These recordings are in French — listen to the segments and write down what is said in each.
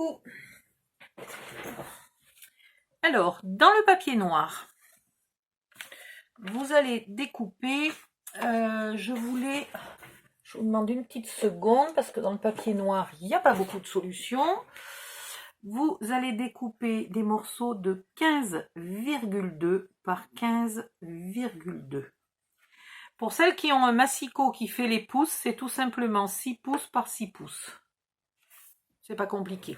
Coucou. Alors, dans le papier noir, vous allez découper, je vous demande une petite seconde parce que dans le papier noir, il n'y a pas beaucoup de solutions. Vous allez découper des morceaux de 15,2 par 15,2. Pour celles qui ont un massicot qui fait les pouces, c'est tout simplement 6 pouces par 6 pouces. C'est pas compliqué.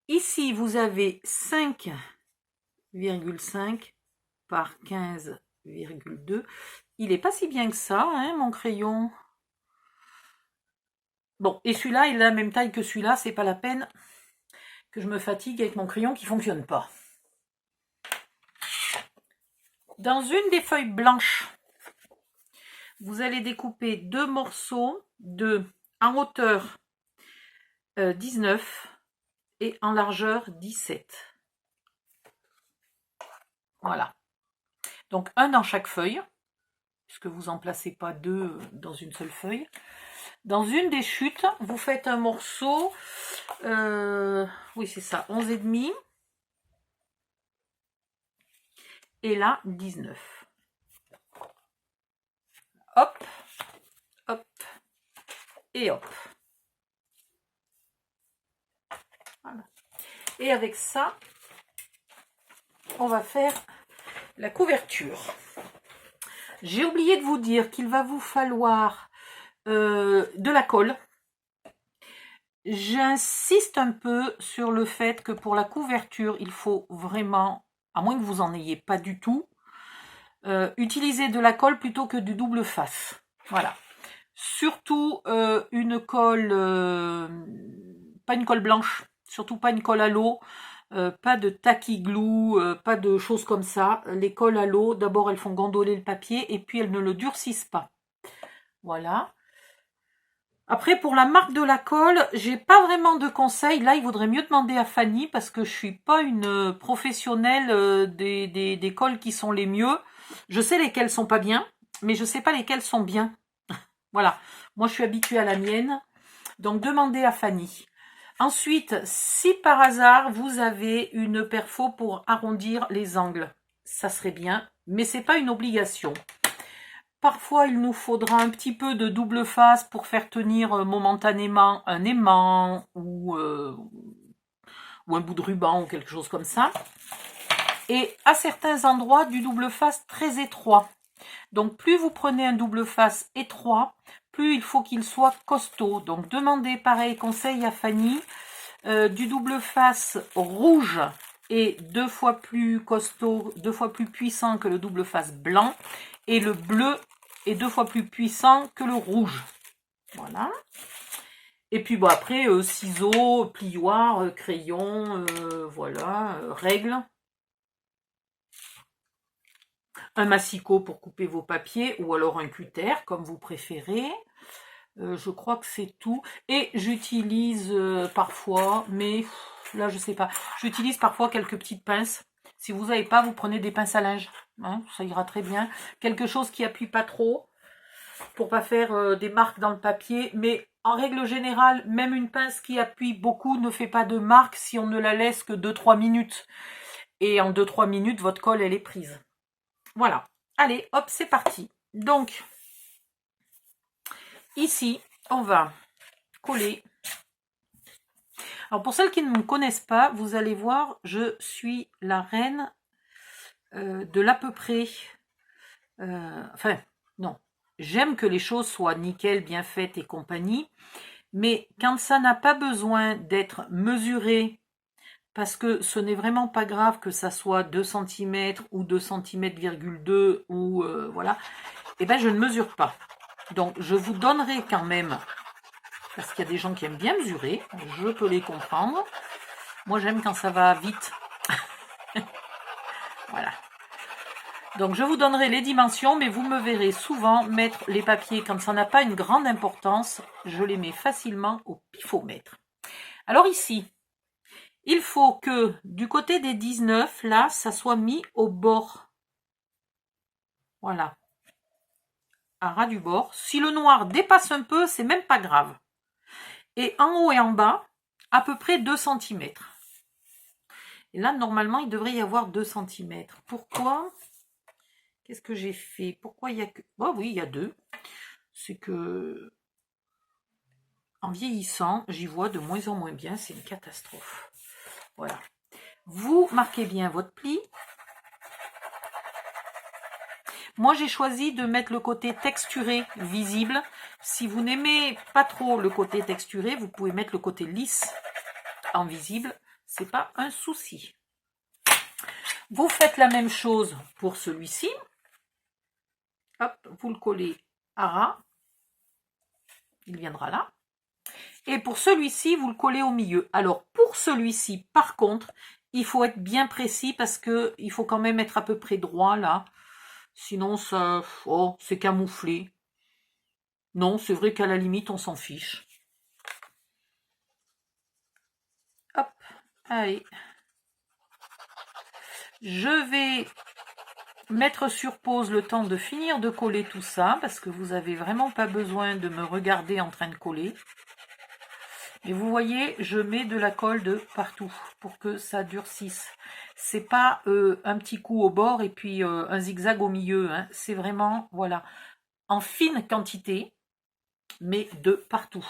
Ici, vous avez 5,5 par 15,2. Il n'est pas si bien que ça, hein, mon crayon. Bon, et celui-là, il a la même taille que celui-là. C'est pas la peine que je me fatigue avec mon crayon qui ne fonctionne pas. Dans une des feuilles blanches, vous allez découper deux morceaux en hauteur 19 et en largeur 17. Voilà. Donc un dans chaque feuille, puisque vous n'en placez pas deux dans une seule feuille. Dans une des chutes, vous faites un morceau, oui c'est ça, 11,5. Et là, 19. Hop, hop, et hop. Voilà. Et avec ça, on va faire la couverture. J'ai oublié de vous dire qu'il va vous falloir de la colle. J'insiste un peu sur le fait que pour la couverture, il faut vraiment, à moins que vous en ayez pas du tout, utiliser de la colle plutôt que du double face. Voilà. Surtout une colle, pas une colle blanche, surtout pas une colle à l'eau, pas de tacky glue, pas de choses comme ça. Les colles à l'eau, d'abord elles font gondoler le papier et puis elles ne le durcissent pas. Voilà. Après, pour la marque de la colle, j'ai pas vraiment de conseils. Là, il vaudrait mieux demander à Fanny parce que je suis pas une professionnelle des colles qui sont les mieux. Je sais lesquelles sont pas bien, mais je sais pas lesquelles sont bien. Voilà. Moi, je suis habituée à la mienne. Donc, demandez à Fanny. Ensuite, si par hasard, vous avez une perfo pour arrondir les angles, ça serait bien, mais c'est pas une obligation. Parfois, il nous faudra un petit peu de double face pour faire tenir momentanément un aimant ou un bout de ruban ou quelque chose comme ça. Et à certains endroits, du double face très étroit. Donc, plus vous prenez un double face étroit, plus il faut qu'il soit costaud. Donc, demandez pareil conseil à Fanny. Du double face rouge est 2 fois plus costaud, 2 fois plus puissant que le double face blanc. Et le bleu est 2 fois plus puissant que le rouge. Voilà. Et puis bon, après, ciseaux, plioir, crayon, voilà, règle. Un massicot pour couper vos papiers ou alors un cutter, comme vous préférez. Je crois que c'est tout. Et j'utilise parfois, mais là je sais pas, j'utilise parfois quelques petites pinces. Si vous n'avez pas, vous prenez des pinces à linge. Hein, ça ira très bien. Quelque chose qui appuie pas trop, pour pas faire des marques dans le papier. Mais en règle générale, même une pince qui appuie beaucoup ne fait pas de marque si on ne la laisse que 2-3 minutes. Et en 2-3 minutes, votre colle, elle est prise. Voilà. Allez, hop, c'est parti. Donc, ici, on va coller. Alors, pour celles qui ne me connaissent pas, vous allez voir, je suis la reine de l'à peu près. Enfin, non. J'aime que les choses soient nickel, bien faites et compagnie. Mais quand ça n'a pas besoin d'être mesuré, parce que ce n'est vraiment pas grave que ça soit 2 cm ou 2 cm,2 ou voilà, et ben je ne mesure pas. Donc, je vous donnerai quand même, parce qu'il y a des gens qui aiment bien mesurer, je peux les comprendre. Moi, j'aime quand ça va vite. Voilà. Donc, je vous donnerai les dimensions, mais vous me verrez souvent mettre les papiers, quand ça n'a pas une grande importance, je les mets facilement au pifomètre. Alors ici, il faut que du côté des 19, là, ça soit mis au bord. Voilà. À ras du bord. Si le noir dépasse un peu, c'est même pas grave. Et en haut et en bas, à peu près 2 cm. Et là, normalement, il devrait y avoir 2 cm. Pourquoi? Qu'est-ce que j'ai fait? Pourquoi il y a que... Oh oui, il y a 2. C'est que... En vieillissant, j'y vois de moins en moins bien. C'est une catastrophe. Voilà. Vous marquez bien votre pli. Moi, j'ai choisi de mettre le côté texturé visible. Si vous n'aimez pas trop le côté texturé, vous pouvez mettre le côté lisse en visible. C'est pas un souci. Vous faites la même chose pour celui-ci. Hop, vous le collez à ras. Il viendra là. Et pour celui-ci, vous le collez au milieu. Alors, pour celui-ci, par contre, il faut être bien précis parce que il faut quand même être à peu près droit là. Sinon, ça, oh, c'est camouflé. Non, c'est vrai qu'à la limite, on s'en fiche. Hop, allez. Je vais mettre sur pause le temps de finir de coller tout ça, parce que vous n'avez vraiment pas besoin de me regarder en train de coller. Et vous voyez, je mets de la colle de partout pour que ça durcisse. C'est pas un petit coup au bord et puis un zigzag au milieu. Hein. C'est vraiment, voilà, en fine quantité, mais de partout.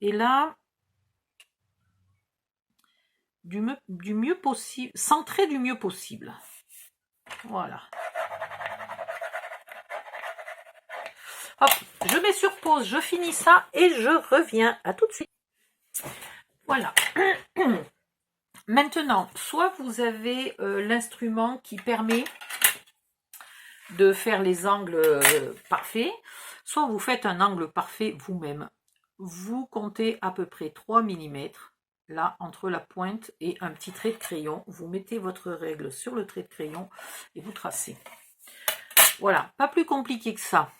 Et là, du mieux possible, centré du mieux possible. Voilà. Hop, je mets sur pause, je finis ça et je reviens. À tout de suite. Voilà. Maintenant, soit vous avez l'instrument qui permet de faire les angles parfaits, soit vous faites un angle parfait vous-même. Vous comptez à peu près 3 mm là entre la pointe et un petit trait de crayon. Vous mettez votre règle sur le trait de crayon et vous tracez. Voilà, pas plus compliqué que ça.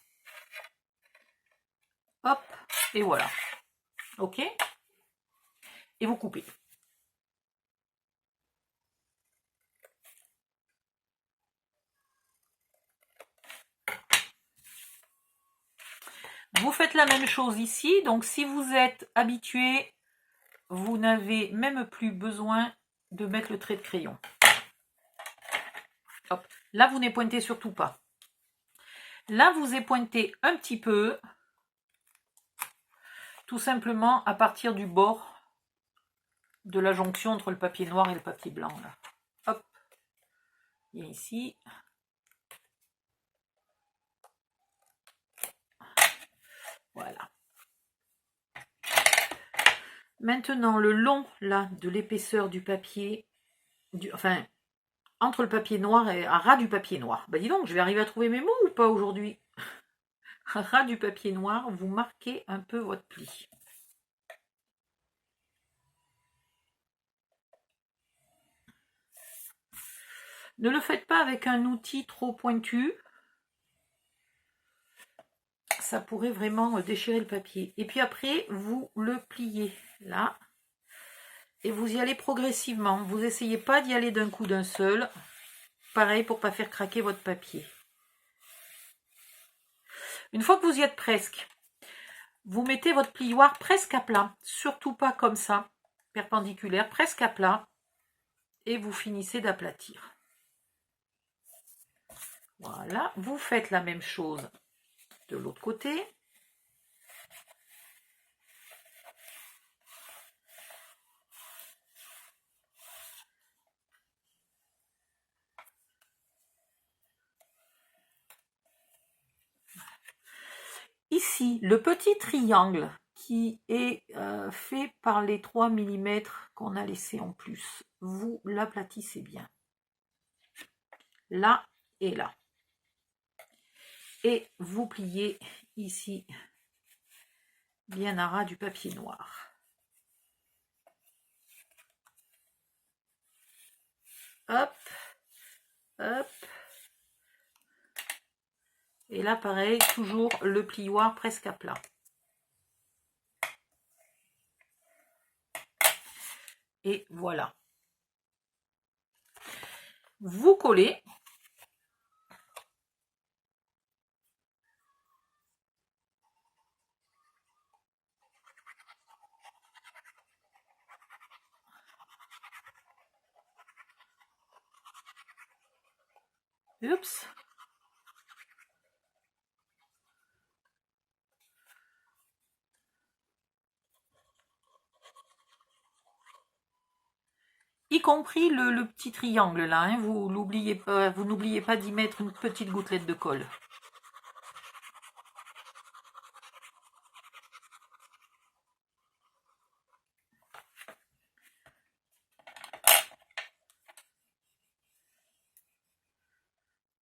Hop, et voilà. Ok? Et vous coupez. Vous faites la même chose ici. Donc, si vous êtes habitué, vous n'avez même plus besoin de mettre le trait de crayon. Hop. Là, vous n'épointez surtout pas. Là, vous épointez un petit peu, tout simplement à partir du bord de la jonction entre le papier noir et le papier blanc. Là. Hop. Et ici. Voilà. Maintenant, le long là de l'épaisseur du papier, enfin, entre le papier noir et à ras du papier noir. Bah dis donc, je vais arriver à trouver mes mots ou pas aujourd'hui? À ras du papier noir, vous marquez un peu votre pli. Ne le faites pas avec un outil trop pointu. Ça pourrait vraiment déchirer le papier. Et puis après, vous le pliez là. Et vous y allez progressivement. Vous n'essayez pas d'y aller d'un coup d'un seul. Pareil pour ne pas faire craquer votre papier. Une fois que vous y êtes presque, vous mettez votre plioir presque à plat. Surtout pas comme ça, perpendiculaire, presque à plat. Et vous finissez d'aplatir. Voilà, vous faites la même chose de l'autre côté. Ici, le petit triangle qui est fait par les 3 mm qu'on a laissé en plus, vous l'aplatissez bien. Là et là. Et vous pliez ici bien à ras du papier noir. Hop, hop. Et là, pareil, toujours le plioir presque à plat. Et voilà. Vous collez. Oups. Y compris le petit triangle là, hein, vous n'oubliez pas d'y mettre une petite gouttelette de colle.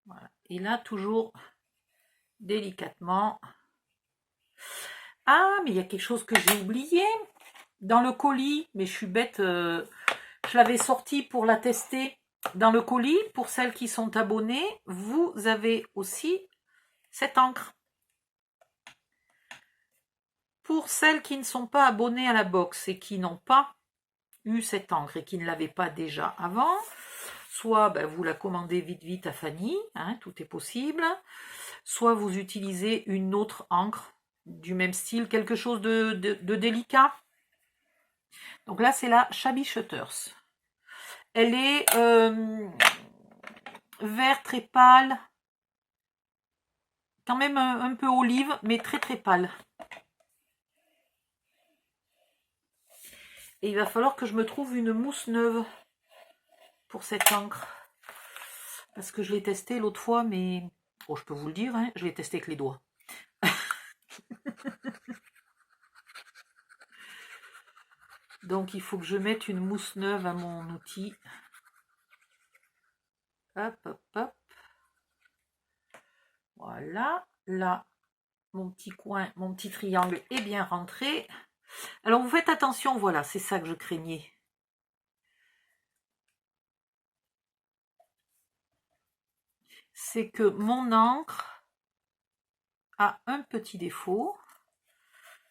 Voilà. Et là, toujours délicatement. Ah, mais il y a quelque chose que j'ai oublié dans le colis, mais je suis bête, je l'avais sorti pour la tester. Dans le colis, pour celles qui sont abonnées, vous avez aussi cette encre. Pour celles qui ne sont pas abonnées à la box et qui n'ont pas eu cette encre et qui ne l'avaient pas déjà avant, soit ben, vous la commandez vite à Fanny, hein, tout est possible, soit vous utilisez une autre encre du même style, quelque chose de délicat. Donc là, c'est la Shabby Shutters. Elle est vert très pâle, quand même un peu olive, mais très pâle. Et il va falloir que je me trouve une mousse neuve pour cette encre. Parce que je l'ai testé l'autre fois, mais... Oh, je peux vous le dire, hein, je l'ai testé avec les doigts. Donc il faut que je mette une mousse neuve à mon outil. Hop, hop, hop. Voilà. Là, mon petit coin, mon petit triangle est bien rentré. Alors vous faites attention, voilà, c'est ça que je craignais. C'est que mon encre a un petit défaut.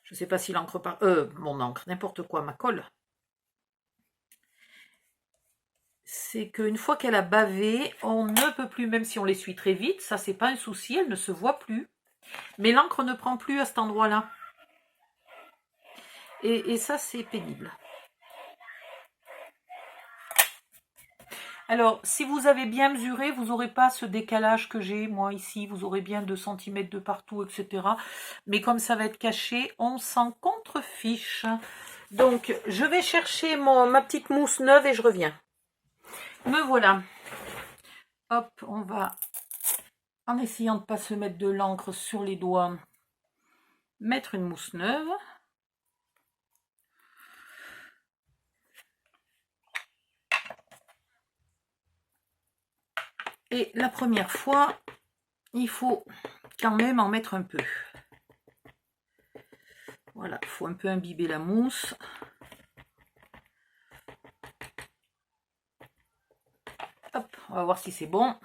Je ne sais pas si l'encre part... mon encre, n'importe quoi, ma colle. C'est qu'une fois qu'elle a bavé, on ne peut plus, même si on l'essuie très vite, ça c'est pas un souci, elle ne se voit plus. Mais l'encre ne prend plus à cet endroit-là. Et ça c'est pénible. Alors, si vous avez bien mesuré, vous n'aurez pas ce décalage que j'ai, moi, ici. Vous aurez bien 2 cm de partout, etc. Mais comme ça va être caché, on s'en contrefiche. Donc, je vais chercher ma petite mousse neuve et je reviens. Me voilà. Hop, on va, en essayant de ne pas se mettre de l'encre sur les doigts, mettre une mousse neuve. Et la première fois, il faut quand même en mettre un peu. Voilà, il faut un peu imbiber la mousse. Hop, on va voir si c'est bon.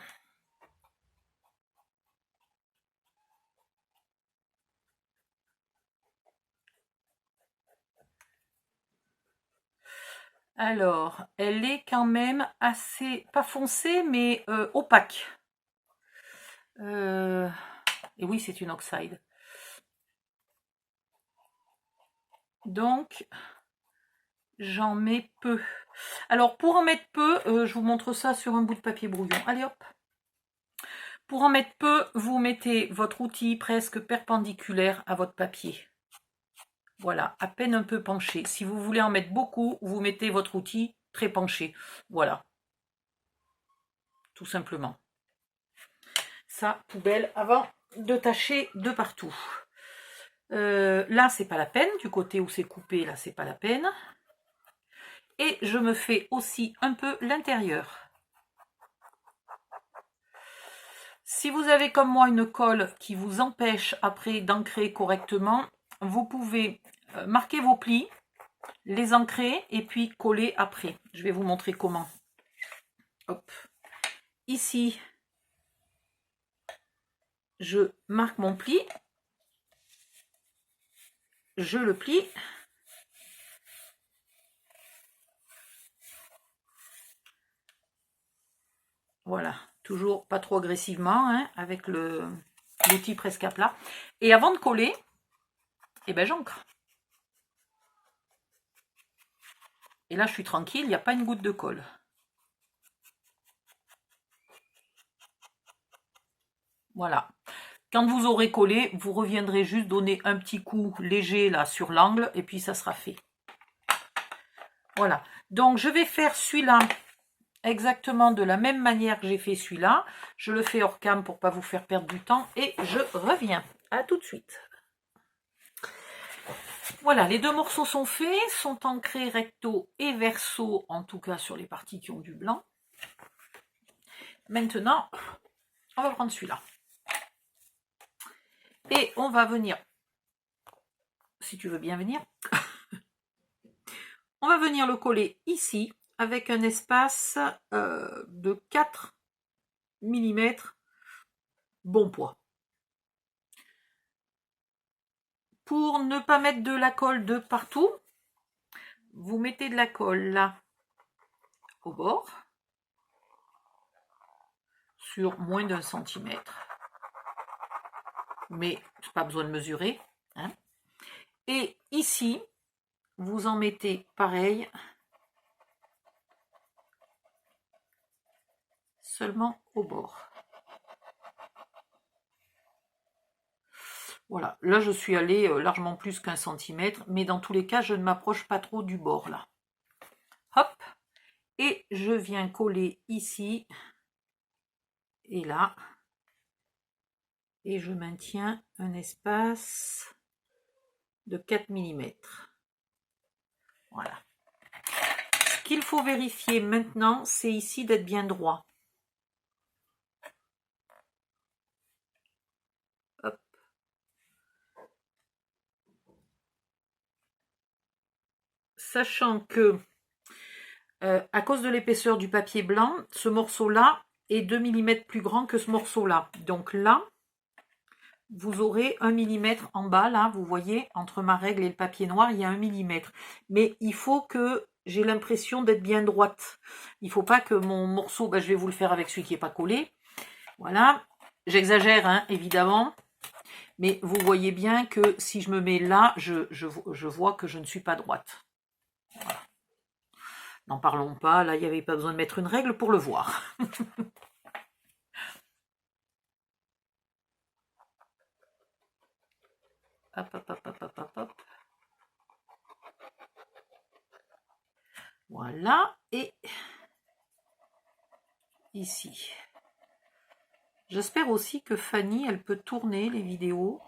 Alors, elle est quand même assez, pas foncée, mais opaque. Et oui, c'est une oxyde. Donc, j'en mets peu. Alors, pour en mettre peu, je vous montre ça sur un bout de papier brouillon. Allez, hop. Pour en mettre peu, vous mettez votre outil presque perpendiculaire à votre papier. Voilà, à peine un peu penché. Si vous voulez en mettre beaucoup, vous mettez votre outil très penché. Voilà. Tout simplement. Ça, poubelle, avant de tâcher de partout. Là, c'est pas la peine. Du côté où c'est coupé, là, c'est pas la peine. Et je me fais aussi un peu l'intérieur. Si vous avez comme moi une colle qui vous empêche après d'ancrer correctement, vous pouvez marquer vos plis, les ancrer et puis coller après. Je vais vous montrer comment. Hop. Ici, je marque mon pli, je le plie. Voilà, toujours pas trop agressivement, hein, avec l'outil presque à plat. Et avant de coller, eh ben, j'ancre. Et là, je suis tranquille, il n'y a pas une goutte de colle. Quand vous aurez collé, vous reviendrez juste donner un petit coup léger là sur l'angle et puis ça sera fait. Voilà. Donc je vais faire celui-là exactement de la même manière que j'ai fait celui-là. Je le fais hors cam pour pas vous faire perdre du temps et je reviens. À tout de suite. Voilà, les deux morceaux sont faits, sont ancrés recto et verso, en tout cas sur les parties qui ont du blanc. Maintenant, on va prendre celui-là. Et on va venir, si tu veux bien venir, on va venir le coller ici, avec un espace de 4 mm bon poids. Pour ne pas mettre de la colle de partout, vous mettez de la colle là, au bord, sur moins d'un centimètre. Mais pas besoin de mesurer. Hein. Et ici, vous en mettez pareil, seulement au bord. Voilà, là je suis allée largement plus qu'1 centimètre, mais dans tous les cas, je ne m'approche pas trop du bord là. Hop, et je viens coller ici et là, et je maintiens un espace de 4 mm. Voilà. Ce qu'il faut vérifier maintenant, c'est ici d'être bien droit. Hop. Sachant que, à cause de l'épaisseur du papier blanc, ce morceau-là est 2 mm plus grand que ce morceau-là. Donc là, vous aurez 1 mm en bas, là, vous voyez, entre ma règle et le papier noir, il y a 1 mm. Mais il faut que j'ai l'impression d'être bien droite. Il ne faut pas que mon morceau, je vais vous le faire avec celui qui n'est pas collé. Voilà, j'exagère, hein, évidemment. Mais vous voyez bien que si je me mets là, je vois que je ne suis pas droite. Voilà. N'en parlons pas, là, il n'y avait pas besoin de mettre une règle pour le voir. Hop, hop, hop, hop, hop, hop. Voilà, et ici. J'espère aussi que Fanny, elle peut tourner les vidéos,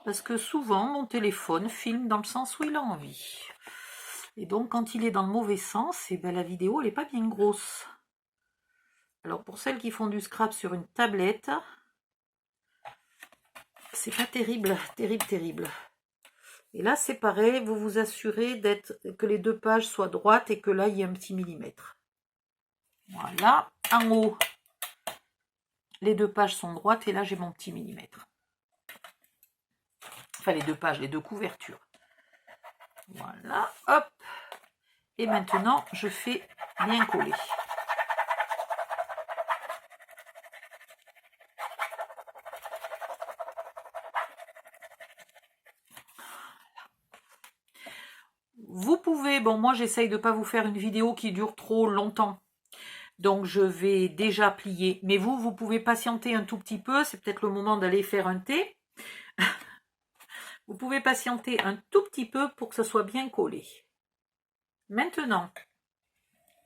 parce que souvent, mon téléphone filme dans le sens où il a envie. Et donc, quand il est dans le mauvais sens, et la vidéo, elle n'est pas bien grosse. Alors, pour celles qui font du scrap sur une tablette, c'est pas terrible, terrible, terrible. Et là, c'est pareil, vous vous assurez que les deux pages soient droites et que là, il y a un petit millimètre. Voilà, en haut, les deux pages sont droites et là, j'ai mon petit millimètre. Enfin, les deux pages, les deux couvertures. Voilà, hop. Et maintenant, je fais bien coller. Vous pouvez, bon moi j'essaye de ne pas vous faire une vidéo qui dure trop longtemps, donc je vais déjà plier, mais vous pouvez patienter un tout petit peu, c'est peut-être le moment d'aller faire un thé. Vous pouvez patienter un tout petit peu pour que ça soit bien collé. Maintenant,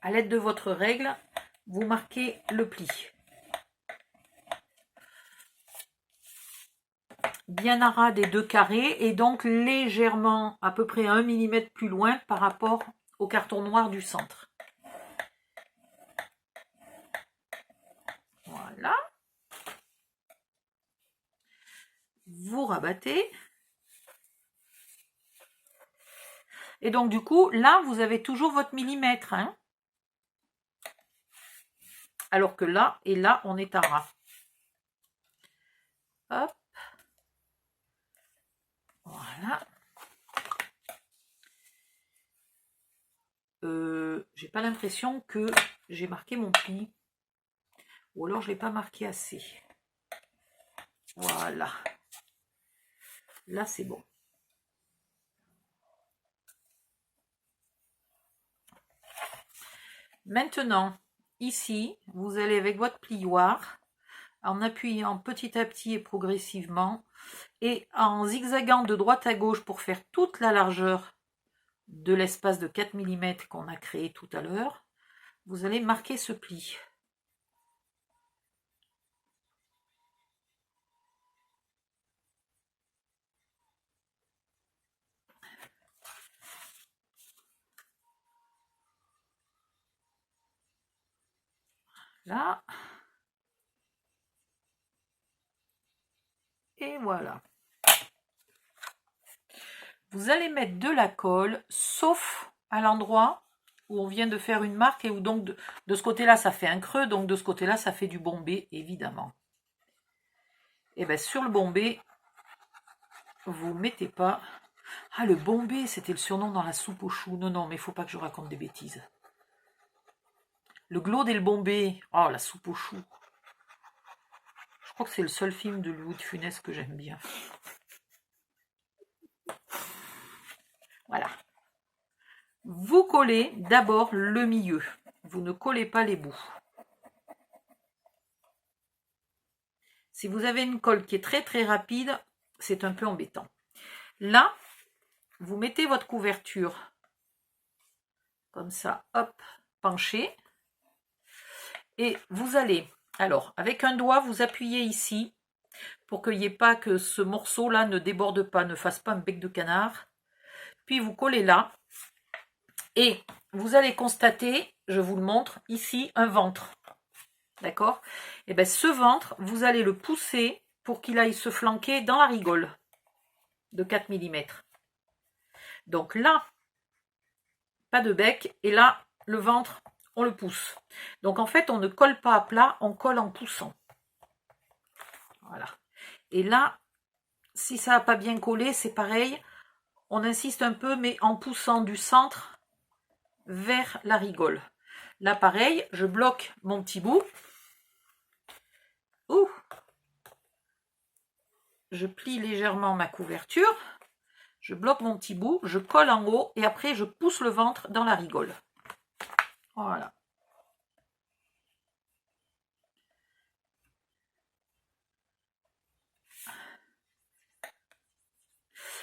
à l'aide de votre règle, vous marquez le pli. Bien à ras des deux carrés et donc légèrement à peu près 1 mm plus loin par rapport au carton noir du centre. Voilà. Vous rabattez. Et donc du coup, là, vous avez toujours votre millimètre. Hein, alors que là et là, on est à ras. Hop. Voilà. J'ai pas l'impression que j'ai marqué mon pli. Ou alors je ne l'ai pas marqué assez. Voilà. Là, c'est bon. Maintenant, ici, vous allez avec votre plioir en appuyant petit à petit et progressivement, et en zigzagant de droite à gauche pour faire toute la largeur de l'espace de 4 mm qu'on a créé tout à l'heure, vous allez marquer ce pli. Là. Et voilà. Vous allez mettre de la colle, sauf à l'endroit où on vient de faire une marque et où donc de ce côté-là, ça fait un creux, donc de ce côté-là, ça fait du bombé, évidemment. Et bien sur le bombé, vous mettez pas... Ah, le bombé, c'était le surnom dans la soupe aux choux. Non, non, mais il faut pas que je raconte des bêtises. Le glaude et le bombé. Oh, la soupe aux choux. Je crois que c'est le seul film de Louis de Funès que j'aime bien. Voilà. Vous collez d'abord le milieu. Vous ne collez pas les bouts. Si vous avez une colle qui est très très rapide, c'est un peu embêtant. Là, vous mettez votre couverture comme ça, hop, penché. Et vous allez, alors, avec un doigt, vous appuyez ici pour qu'il n'y ait pas que ce morceau-là ne déborde pas, ne fasse pas un bec de canard. Puis vous collez là. Et vous allez constater, je vous le montre, ici, un ventre. D'accord? Et bien ce ventre, vous allez le pousser pour qu'il aille se flanquer dans la rigole de 4 mm. Donc là, pas de bec, et là, le ventre, on le pousse. Donc en fait, on ne colle pas à plat, on colle en poussant. Voilà. Et là, si ça n'a pas bien collé, c'est pareil. On insiste un peu, mais en poussant du centre vers la rigole. Là, pareil, je bloque mon petit bout. Ouh. Je plie légèrement ma couverture. Je bloque mon petit bout, je colle en haut et après je pousse le ventre dans la rigole. Voilà.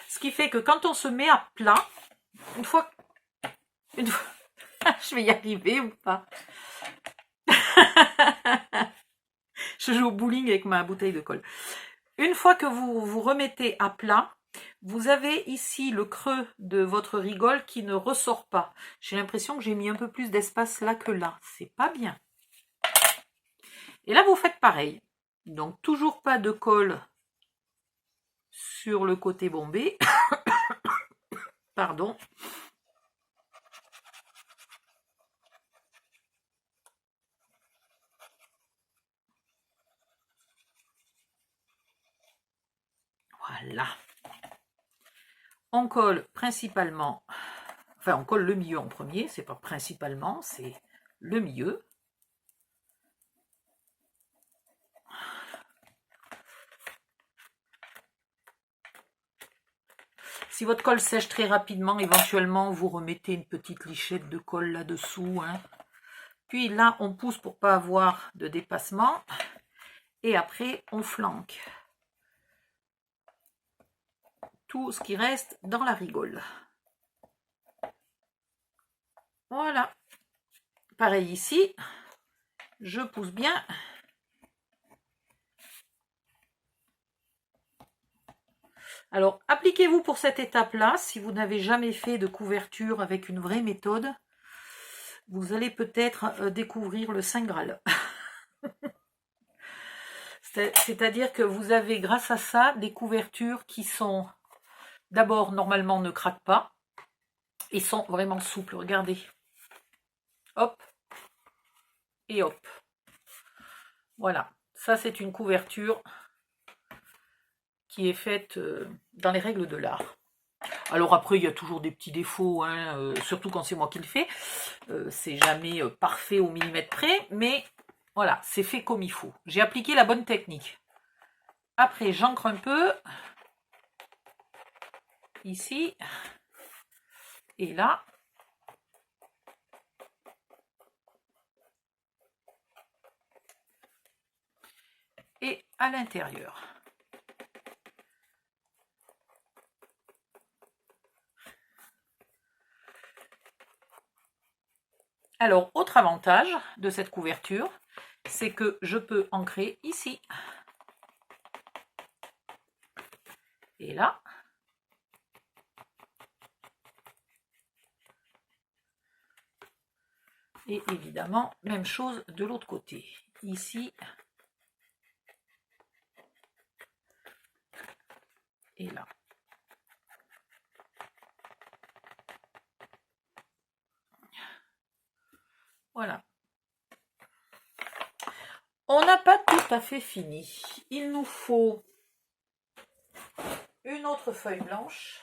Ce qui fait que quand on se met à plat, une fois je vais y arriver ou pas? Je joue au bowling avec ma bouteille de colle. Une fois que vous vous remettez à plat, vous avez ici le creux de votre rigole qui ne ressort pas. J'ai l'impression que j'ai mis un peu plus d'espace là que là. C'est pas bien. Et là, vous faites pareil. Donc, toujours pas de colle sur le côté bombé. Pardon. Voilà. On colle principalement, enfin on colle le milieu en premier, c'est pas principalement, c'est le milieu. Si votre colle sèche très rapidement, éventuellement vous remettez une petite lichette de colle là-dessous. Hein. Puis là on pousse pour pas avoir de dépassement. Et après on flanque tout ce qui reste dans la rigole. Voilà. Pareil ici, je pousse bien. Alors, appliquez-vous pour cette étape-là, si vous n'avez jamais fait de couverture avec une vraie méthode, vous allez peut-être découvrir le Saint Graal. C'est-à-dire que vous avez, grâce à ça, des couvertures qui sont, d'abord, normalement, ne craquent pas, et sont vraiment souples. Regardez. Hop. Et hop. Voilà. Ça, c'est une couverture qui est faite dans les règles de l'art. Alors après, il y a toujours des petits défauts, hein, surtout quand c'est moi qui le fais. C'est jamais parfait au millimètre près, mais voilà, c'est fait comme il faut. J'ai appliqué la bonne technique. Après, j'ancre un peu. Ici. Et là. et à l'intérieur. Alors, autre avantage de cette couverture, c'est que je peux ancrer ici. Et là. Et évidemment, même chose de l'autre côté. Ici. Et là. Voilà. On n'a pas tout à fait fini. Il nous faut une autre feuille blanche.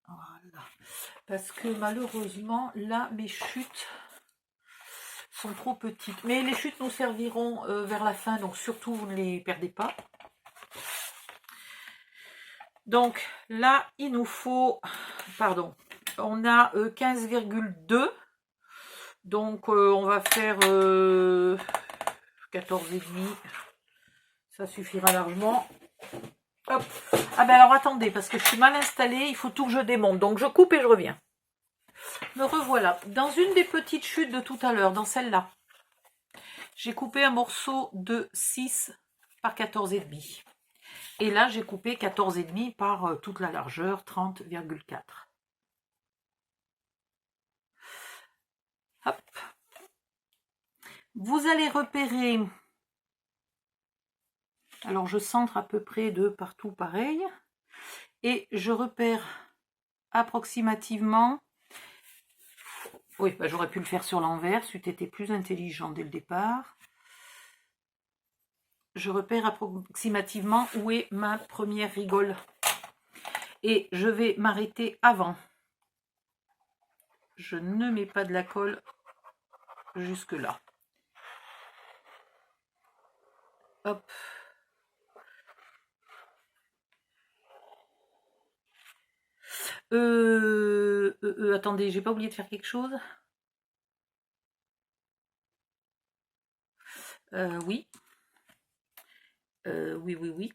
Voilà. Parce que malheureusement, là, mes chutes sont trop petites. Mais les chutes nous serviront vers la fin, donc surtout, vous ne les perdez pas. Donc là, il nous faut, pardon, on a 15,2. Donc on va faire 14,5. Ça suffira largement. Hop. Ah ben alors attendez, parce que je suis mal installée, il faut tout que je démonte. Donc je coupe et je reviens. Me revoilà. Dans une des petites chutes de tout à l'heure, dans celle-là, j'ai coupé un morceau de 6 par 14,5. Et là, j'ai coupé 14,5 par toute la largeur, 30,4. Hop. Vous allez repérer, alors je centre à peu près de partout pareil, et je repère approximativement, oui, bah j'aurais pu le faire sur l'envers, c'eût été plus intelligent dès le départ. Je repère approximativement où est ma première rigole. Et je vais m'arrêter avant. Je ne mets pas de la colle jusque là. Hop. Attendez, j'ai pas oublié de faire quelque chose. Oui. Oui.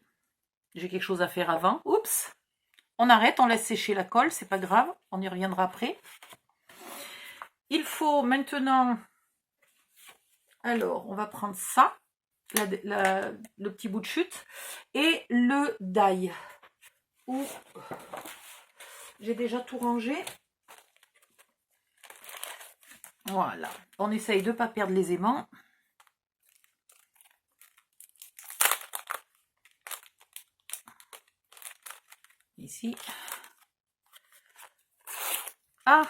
J'ai quelque chose à faire avant. Oups. On arrête, on laisse sécher la colle, c'est pas grave, on y reviendra après. Il faut maintenant, alors on va prendre ça, le petit bout de chute, et le die, où j'ai déjà tout rangé. Voilà, on essaye de ne pas perdre les aimants. Ici. Ah,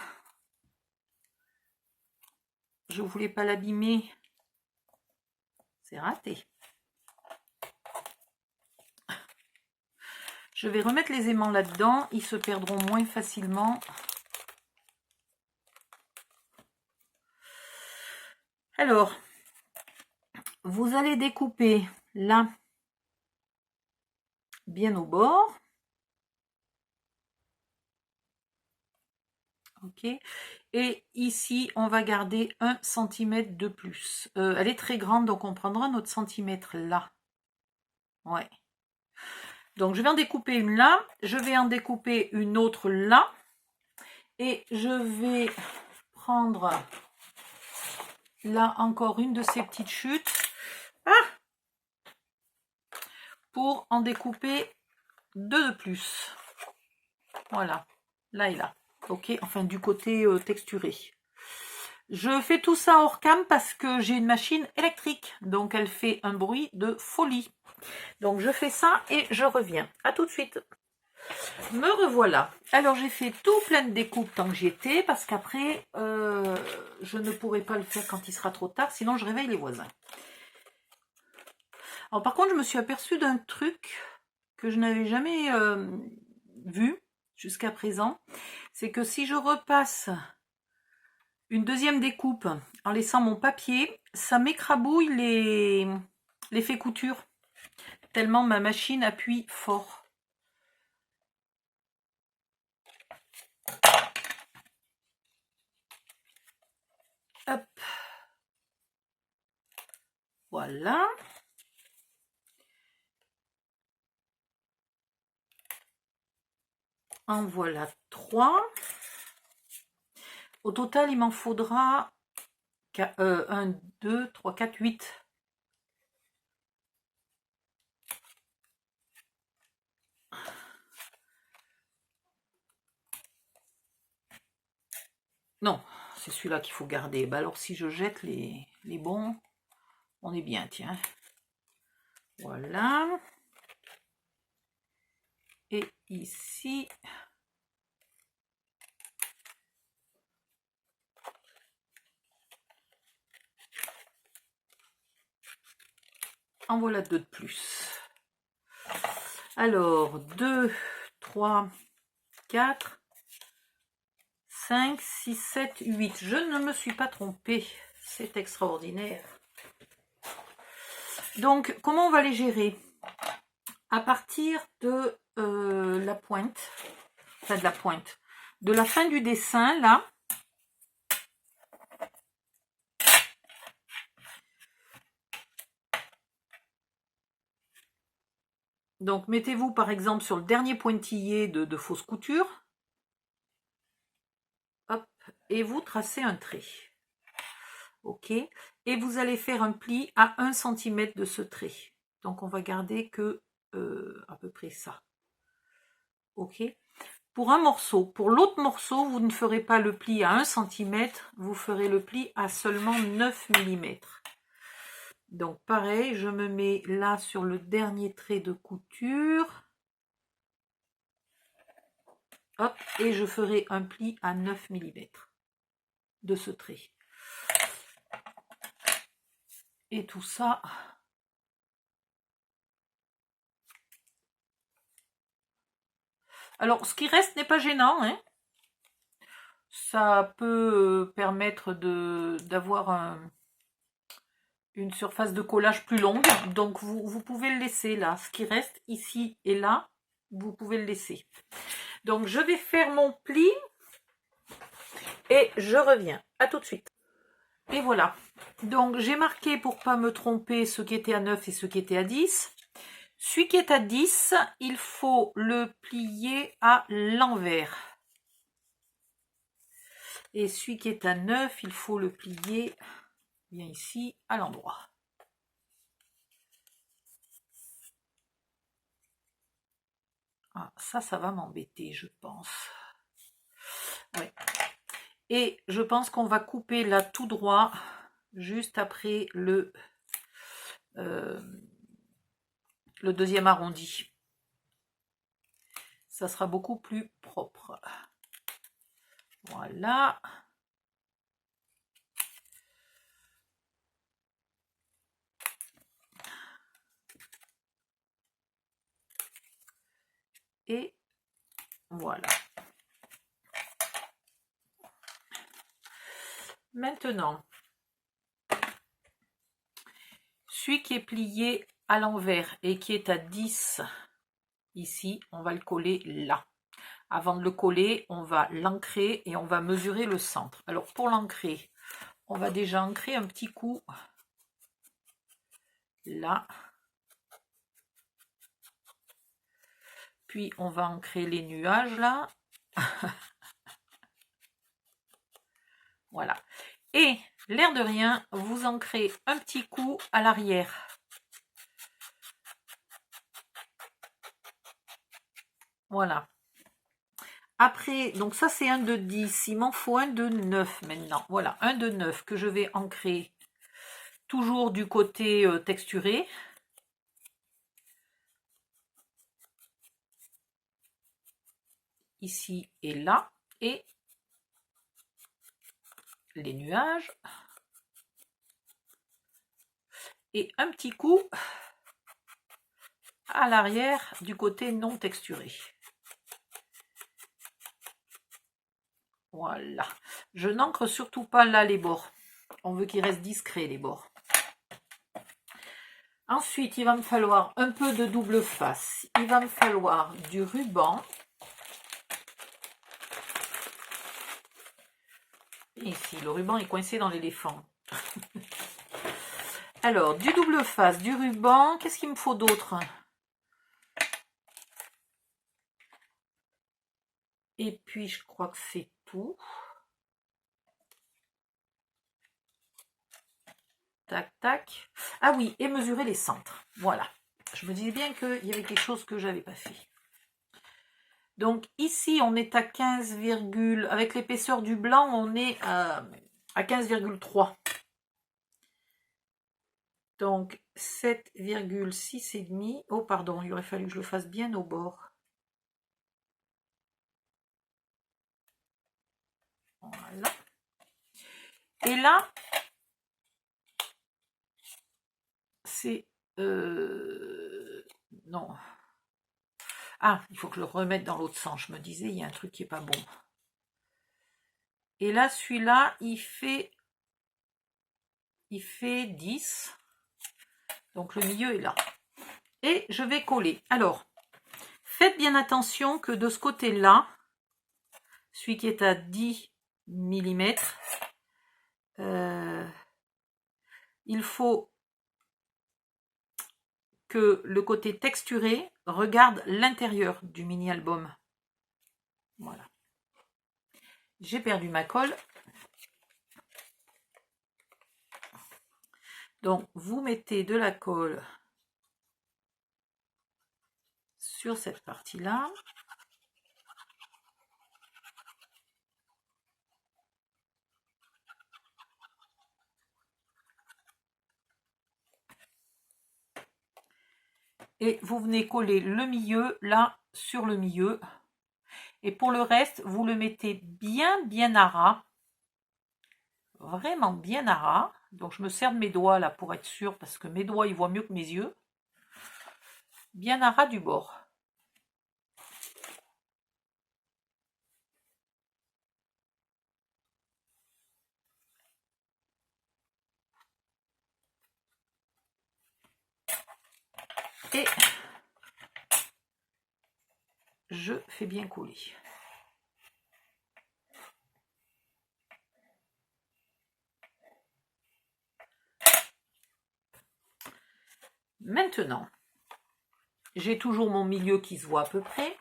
je voulais pas l'abîmer. C'est raté. Je vais remettre les aimants là-dedans. Ils se perdront moins facilement. Alors, vous allez découper là, bien au bord. Ok. Et ici, on va garder 1 cm de plus. Elle est très grande, donc on prendra notre centimètre là. Ouais. Donc, je vais en découper une là. Je vais en découper une autre là. Et je vais prendre là encore une de ces petites chutes. Pour en découper 2 de plus. Voilà. Là et là. Ok. Enfin, du côté texturé. Je fais tout ça hors cam parce que j'ai une machine électrique. Donc, elle fait un bruit de folie. Donc, je fais ça et je reviens. À tout de suite. Me revoilà. Alors, j'ai fait tout plein de découpes tant que j'y étais parce qu'après, je ne pourrai pas le faire quand il sera trop tard. Sinon, je réveille les voisins. Alors, par contre, je me suis aperçue d'un truc que je n'avais jamais vu jusqu'à présent. C'est que si je repasse une deuxième découpe en laissant mon papier, ça m'écrabouille l'effet couture, tellement ma machine appuie fort. Voilà. En voilà 3. Au total, il m'en faudra 1, 2, 3, 4, 8. Non, c'est celui-là qu'il faut garder. Bah alors si je jette les bons, on est bien, tiens. Voilà. Et ici, en voilà 2 de plus. Alors, 2, 3, 4, 5, 6, 7, 8. Je ne me suis pas trompée. C'est extraordinaire. Donc, comment on va les gérer? À partir de la pointe, enfin de la pointe, de la fin du dessin, là, donc mettez-vous par exemple sur le dernier pointillé de fausse couture, hop, et vous tracez un trait. Ok, et vous allez faire un pli à 1 cm de ce trait. Donc on va garder que à peu près ça. Ok, pour un morceau. Pour l'autre morceau, vous ne ferez pas le pli à 1 cm, vous ferez le pli à seulement 9 mm. Donc pareil, je me mets là sur le dernier trait de couture. Hop, et je ferai un pli à 9 mm de ce trait. Et tout ça, alors ce qui reste n'est pas gênant, hein. Ça peut permettre d'avoir une surface de collage plus longue, donc vous pouvez le laisser là. Ce qui reste ici et là, vous pouvez le laisser. Donc je vais faire mon pli et je reviens. À tout de suite. Et voilà. Donc j'ai marqué pour pas me tromper ce qui était à 9 et ce qui était à 10. Celui qui est à 10, il faut le plier à l'envers. Et celui qui est à 9, il faut le plier bien ici à l'endroit. Ah, ça va m'embêter, je pense. Ouais. Et je pense qu'on va couper là tout droit, juste après le deuxième arrondi. Ça sera beaucoup plus propre. Voilà. Et voilà. Maintenant, celui qui est plié à l'envers et qui est à 10 ici, on va le coller là. Avant de le coller, on va l'ancrer et on va mesurer le centre. Alors pour l'ancrer, on va déjà ancrer un petit coup là. Puis on va ancrer les nuages là. Voilà. Et l'air de rien, vous ancrez un petit coup à l'arrière. Voilà. Après, donc ça c'est un de 10, il m'en faut un de 9 maintenant. Voilà, un de 9 que je vais ancrer toujours du côté texturé. Ici et là. Et les nuages. Et un petit coup à l'arrière du côté non texturé. Voilà. Je n'encre surtout pas là les bords. On veut qu'ils restent discrets les bords. Ensuite, il va me falloir un peu de double face. Il va me falloir du ruban. Ici, le ruban est coincé dans l'éléphant. Alors, du double face, du ruban, qu'est-ce qu'il me faut d'autre? Et puis, je crois que c'est tout. Tac, tac. Ah oui, et mesurer les centres. Voilà. Je me disais bien qu'il y avait quelque chose que j'avais pas fait. Donc ici, on est à 15, avec l'épaisseur du blanc, on est à 15,3. Donc 7,6 et demi. Oh pardon, il aurait fallu que je le fasse bien au bord. Voilà. Et là, c'est... non. Ah, il faut que je le remette dans l'autre sens. Je me disais, il y a un truc qui est pas bon. Et là, celui-là, il fait 10. Donc le milieu est là. Et je vais coller. Alors, faites bien attention que de ce côté-là, celui qui est à 10 mm, il faut que le côté texturé regarde l'intérieur du mini-album. Voilà. J'ai perdu ma colle. Donc, vous mettez de la colle sur cette partie-là. Et vous venez coller le milieu, là, sur le milieu. Et pour le reste, vous le mettez bien à ras. Vraiment bien à ras. Donc, je me sers de mes doigts, là, pour être sûr, parce que mes doigts, ils voient mieux que mes yeux. Bien à ras du bord. Et je fais bien coller. Maintenant, j'ai toujours mon milieu qui se voit à peu près.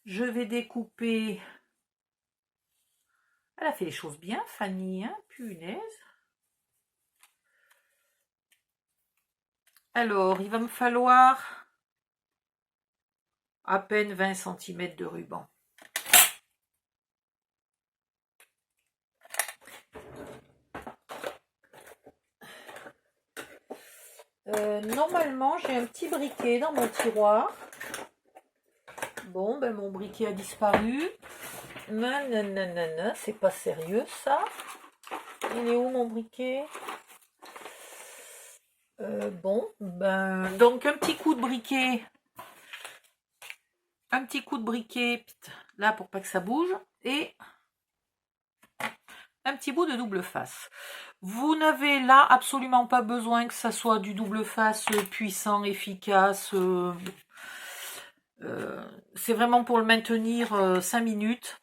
Je vais découper. Elle a fait les choses bien, Fanny, hein, punaise. Alors, il va me falloir à peine 20 cm de ruban. Normalement, j'ai un petit briquet dans mon tiroir. Bon, ben mon briquet a disparu. Non, c'est pas sérieux ça. Il est où mon briquet? Bon, ben donc un petit coup de briquet. Un petit coup de briquet là pour pas que ça bouge. Et un petit bout de double face. Vous n'avez là absolument pas besoin que ça soit du double face puissant, efficace. C'est vraiment pour le maintenir 5 minutes.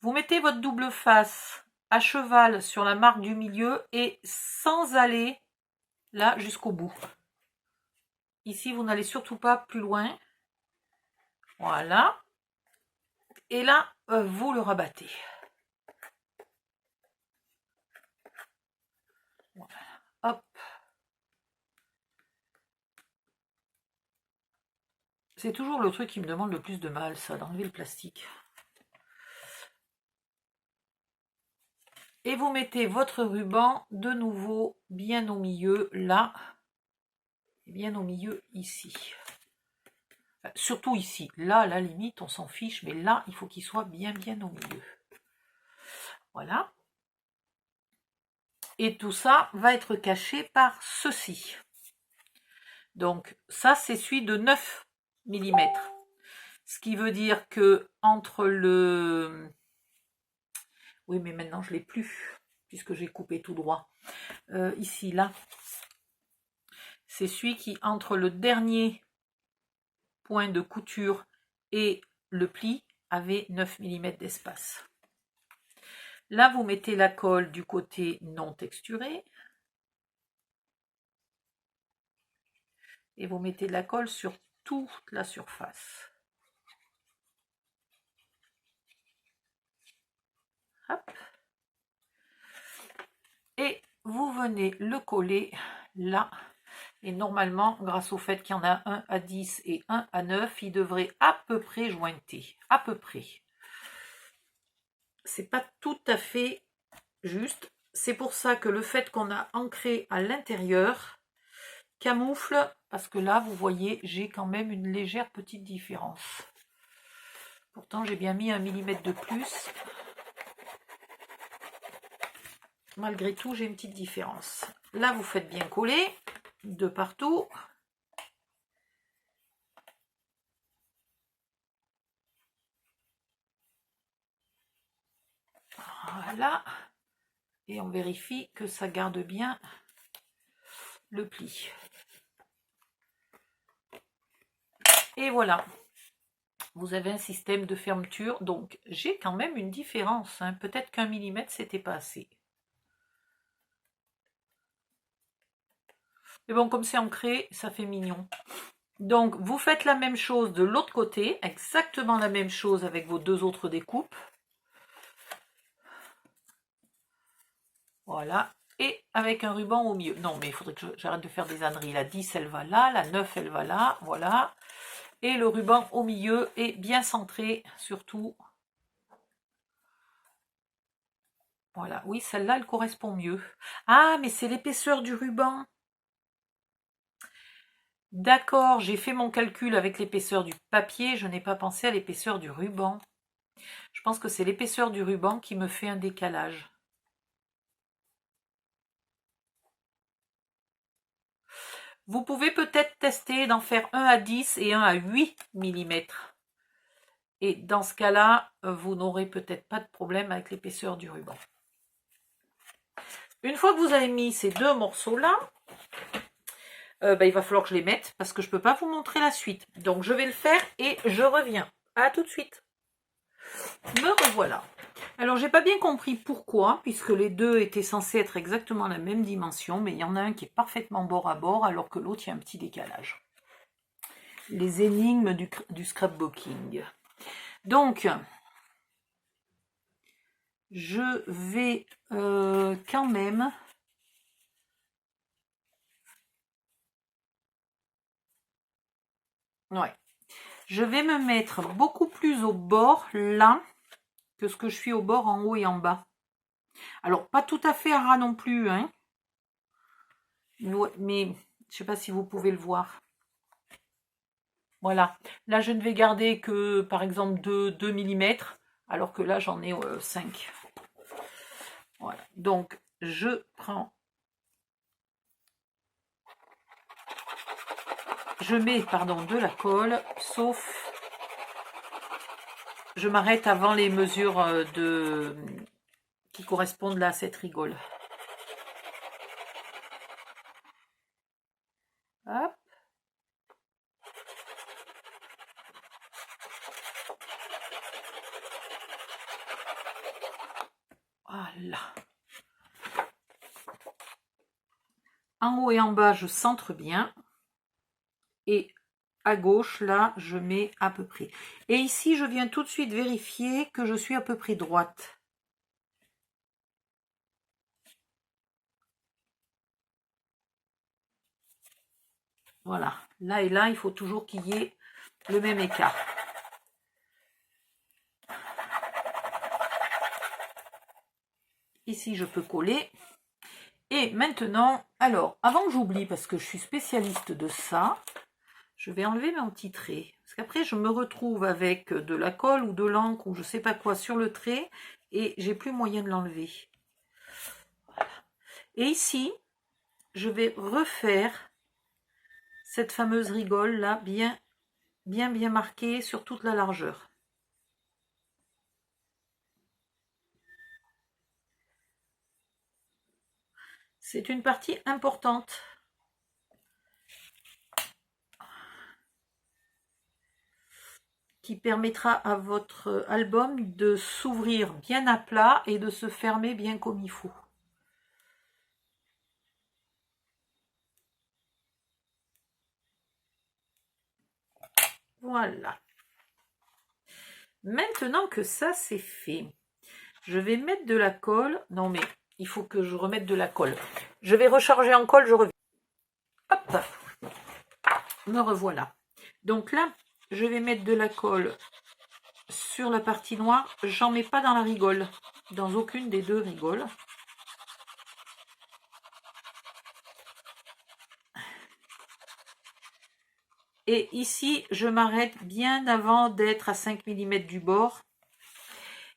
Vous mettez votre double face à cheval sur la marque du milieu et sans aller là jusqu'au bout. Ici, vous n'allez surtout pas plus loin. Voilà. Et là, vous le rabattez. Voilà. Hop. C'est toujours le truc qui me demande le plus de mal, ça, d'enlever le plastique. Et vous mettez votre ruban de nouveau bien au milieu, là. Et bien au milieu, ici. Enfin, surtout ici. Là, à la limite, on s'en fiche, mais là, il faut qu'il soit bien au milieu. Voilà. Et tout ça va être caché par ceci. Donc, ça, c'est celui de 9 mm. Ce qui veut dire que entre le... Oui, mais maintenant, je ne l'ai plus, puisque j'ai coupé tout droit. Ici, là. C'est celui qui, entre le dernier point de couture et le pli, avait 9 mm d'espace. Là, vous mettez la colle du côté non texturé. Et vous mettez de la colle sur toute la surface. Hop. Et vous venez le coller là. Et normalement, grâce au fait qu'il y en a un à 10 et un à 9, il devrait à peu près jointer. À peu près. C'est pas tout à fait juste. C'est pour ça que le fait qu'on a ancré à l'intérieur camoufle, parce que là, vous voyez, j'ai quand même une légère petite différence. Pourtant, j'ai bien mis 1 mm de plus. Malgré tout, j'ai une petite différence. Là, vous faites bien coller de partout. Voilà. Et on vérifie que ça garde bien le pli. Et voilà. Vous avez un système de fermeture. Donc, j'ai quand même une différence. Hein. Peut-être qu'1 mm, c'était pas assez. Mais bon, comme c'est ancré, ça fait mignon. Donc, vous faites la même chose de l'autre côté. Exactement la même chose avec vos deux autres découpes. Voilà. Et avec un ruban au milieu. Non, mais il faudrait que j'arrête de faire des âneries. La 10, elle va là. La 9, elle va là. Voilà. Et le ruban au milieu est bien centré, surtout. Voilà. Oui, celle-là, elle correspond mieux. Ah, mais c'est l'épaisseur du ruban. D'accord, j'ai fait mon calcul avec l'épaisseur du papier. Je n'ai pas pensé à l'épaisseur du ruban. Je pense que c'est l'épaisseur du ruban qui me fait un décalage. Vous pouvez peut-être tester d'en faire un à 10 et un à 8 mm. Et dans ce cas-là, vous n'aurez peut-être pas de problème avec l'épaisseur du ruban. Une fois que vous avez mis ces deux morceaux-là, il va falloir que je les mette parce que je ne peux pas vous montrer la suite. Donc je vais le faire et je reviens. À tout de suite. Me revoilà. Alors j'ai pas bien compris pourquoi, puisque les deux étaient censés être exactement la même dimension, mais il y en a un qui est parfaitement bord à bord, alors que l'autre il y a un petit décalage. Les énigmes du scrapbooking. Donc, je vais quand même... Ouais. Je vais me mettre beaucoup plus au bord, là, que ce que je suis au bord en haut et en bas. Alors, pas tout à fait à ras non plus, hein. Mais, je ne sais pas si vous pouvez le voir. Voilà. Là, je ne vais garder que, par exemple, 2 mm, alors que là, j'en ai 5. Voilà. Donc, je prends... Je mets, pardon, de la colle, sauf... Je m'arrête avant les mesures qui correspondent là à cette rigole. Hop. Voilà. En haut et en bas, je centre bien. Et à gauche, là, je mets à peu près. Et ici, je viens tout de suite vérifier que je suis à peu près droite. Voilà. Là et là, il faut toujours qu'il y ait le même écart. Ici, je peux coller. Et maintenant, alors, avant que j'oublie, parce que je suis spécialiste de ça, je vais enlever mon petit trait. Parce qu'après, je me retrouve avec de la colle ou de l'encre ou je sais pas quoi sur le trait et j'ai plus moyen de l'enlever. Voilà. Et ici, je vais refaire cette fameuse rigole là, bien marquée sur toute la largeur. C'est une partie importante. Qui permettra à votre album de s'ouvrir bien à plat et de se fermer bien comme il faut. Voilà. Maintenant que ça c'est fait, je vais mettre de la colle. Non mais il faut que je remette de la colle. Je vais recharger en colle, je reviens. Hop, me revoilà. Donc là, je vais mettre de la colle sur la partie noire. J'en mets pas dans la rigole, dans aucune des deux rigoles. Et ici, je m'arrête bien avant d'être à 5 mm du bord.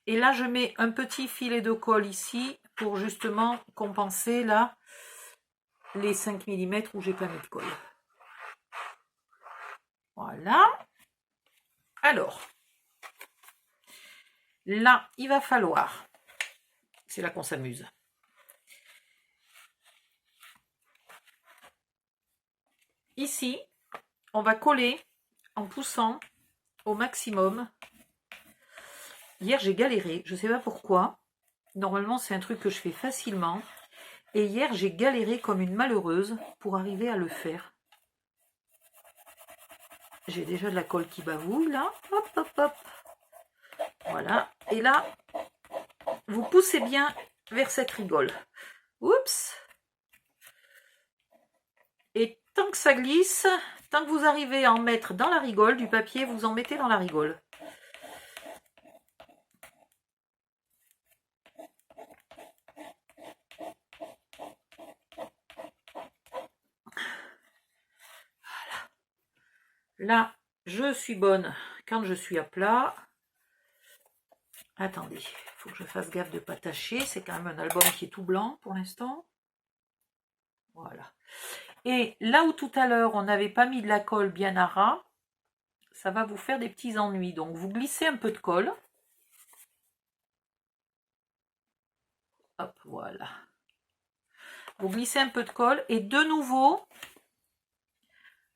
Et là, je mets un petit filet de colle ici pour justement compenser là les 5 mm où j'ai pas mis de colle. Voilà. Alors, là, il va falloir, c'est là qu'on s'amuse. Ici, on va coller en poussant au maximum. Hier, j'ai galéré, je ne sais pas pourquoi. Normalement, c'est un truc que je fais facilement. Et hier, j'ai galéré comme une malheureuse pour arriver à le faire. J'ai déjà de la colle qui bavouille, là. Hop, hop, hop. Voilà. Et là, vous poussez bien vers cette rigole. Oups. Et tant que ça glisse, tant que vous arrivez à en mettre dans la rigole, du papier, vous en mettez dans la rigole. Voilà. Là, je suis bonne quand je suis à plat. Attendez, il faut que je fasse gaffe de ne pas tâcher. C'est quand même un album qui est tout blanc pour l'instant. Voilà. Et là où tout à l'heure, on n'avait pas mis de la colle bien à ras, ça va vous faire des petits ennuis. Donc, vous glissez un peu de colle. Hop, voilà. Vous glissez un peu de colle et de nouveau,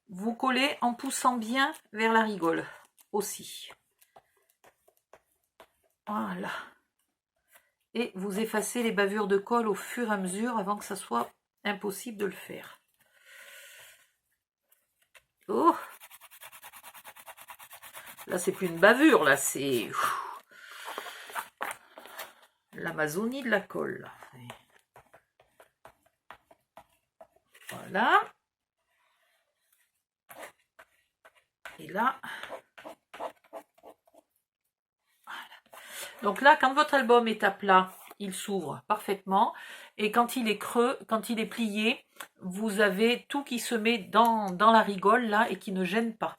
vous collez en poussant bien vers la rigole aussi. Voilà. Et vous effacez les bavures de colle au fur et à mesure avant que ça soit impossible de le faire. Oh! Là, c'est plus une bavure, là, c'est l'Amazonie de la colle. Voilà. Et là, voilà. Donc là, quand votre album est à plat, il s'ouvre parfaitement. Et quand il est creux, quand il est plié, vous avez tout qui se met dans la rigole, là, et qui ne gêne pas.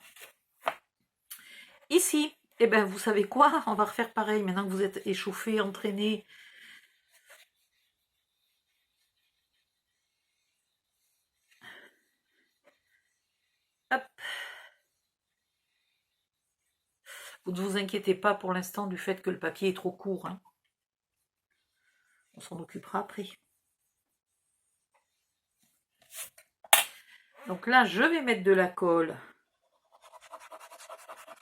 Ici, eh ben, vous savez quoi? On va refaire pareil, maintenant que vous êtes échauffé, entraîné. Hop. Vous ne vous inquiétez pas pour l'instant du fait que le papier est trop court. Hein. On s'en occupera après. Donc là, je vais mettre de la colle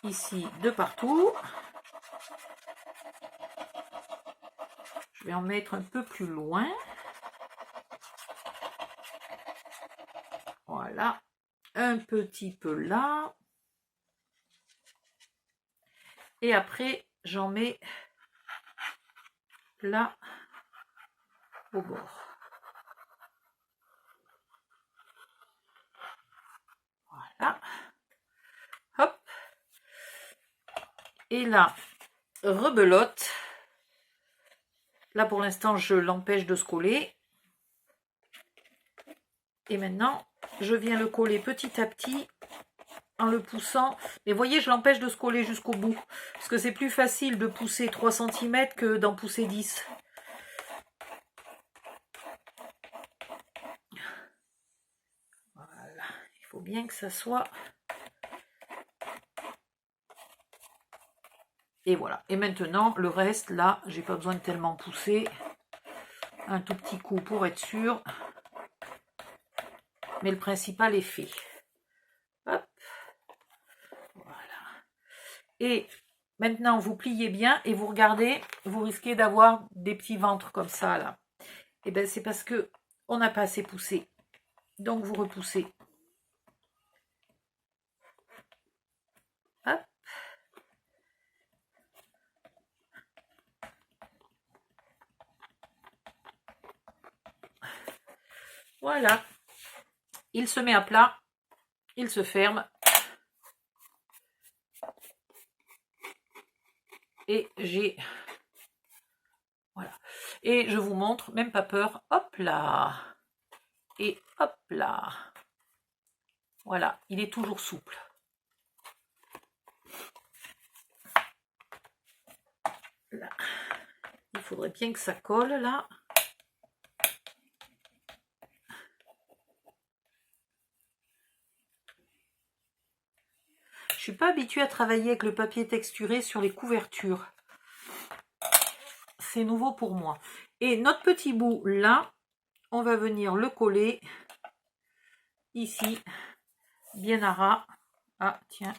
ici de partout. Je vais en mettre un peu plus loin. Voilà. Un petit peu là. Et après, j'en mets là au bord. Voilà. Hop. Et là, rebelote. Là, pour l'instant, je l'empêche de se coller. Et maintenant, je viens le coller petit à petit en le poussant. Mais voyez, je l'empêche de se coller jusqu'au bout. Parce que c'est plus facile de pousser 3 cm que d'en pousser 10. Voilà. Il faut bien que ça soit... Et voilà. Et maintenant, le reste, là, j'ai pas besoin de tellement pousser. Un tout petit coup pour être sûr. Mais le principal est fait. Hop. Voilà. Et maintenant, vous pliez bien et vous regardez, vous risquez d'avoir des petits ventres comme ça, là. Et bien, c'est parce que on n'a pas assez poussé. Donc, vous repoussez. Hop. Voilà. Il se met à plat. Il se ferme. Et j'ai... Voilà. Et je vous montre, même pas peur. Hop là. Et hop là. Voilà. Il est toujours souple. Là. Il faudrait bien que ça colle là. Je suis pas habituée à travailler avec le papier texturé sur les couvertures. C'est nouveau pour moi. Et notre petit bout là, on va venir le coller ici, bien à ras. Ah tiens,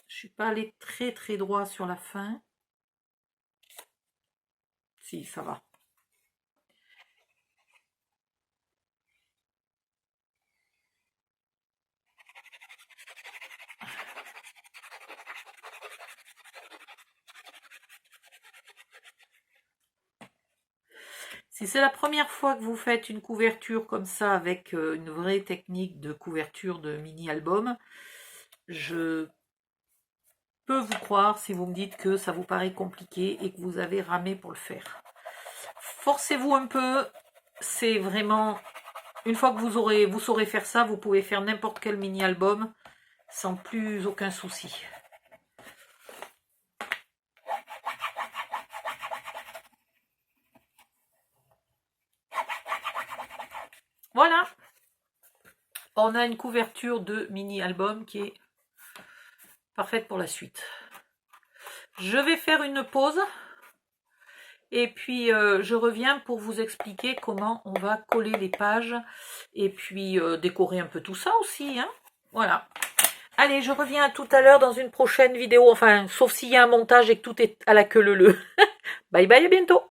je suis pas allée très droit sur la fin. Si, ça va. Si c'est la première fois que vous faites une couverture comme ça avec une vraie technique de couverture de mini-album, je peux vous croire si vous me dites que ça vous paraît compliqué et que vous avez ramé pour le faire. Forcez-vous un peu, c'est vraiment... Une fois que vous saurez faire ça, vous pouvez faire n'importe quel mini-album sans plus aucun souci. Voilà, on a une couverture de mini-album qui est parfaite pour la suite. Je vais faire une pause et puis je reviens pour vous expliquer comment on va coller les pages et puis décorer un peu tout ça aussi, hein. Voilà. Allez, je reviens à tout à l'heure dans une prochaine vidéo, enfin, sauf s'il y a un montage et que tout est à la queue leu. Bye bye, à bientôt.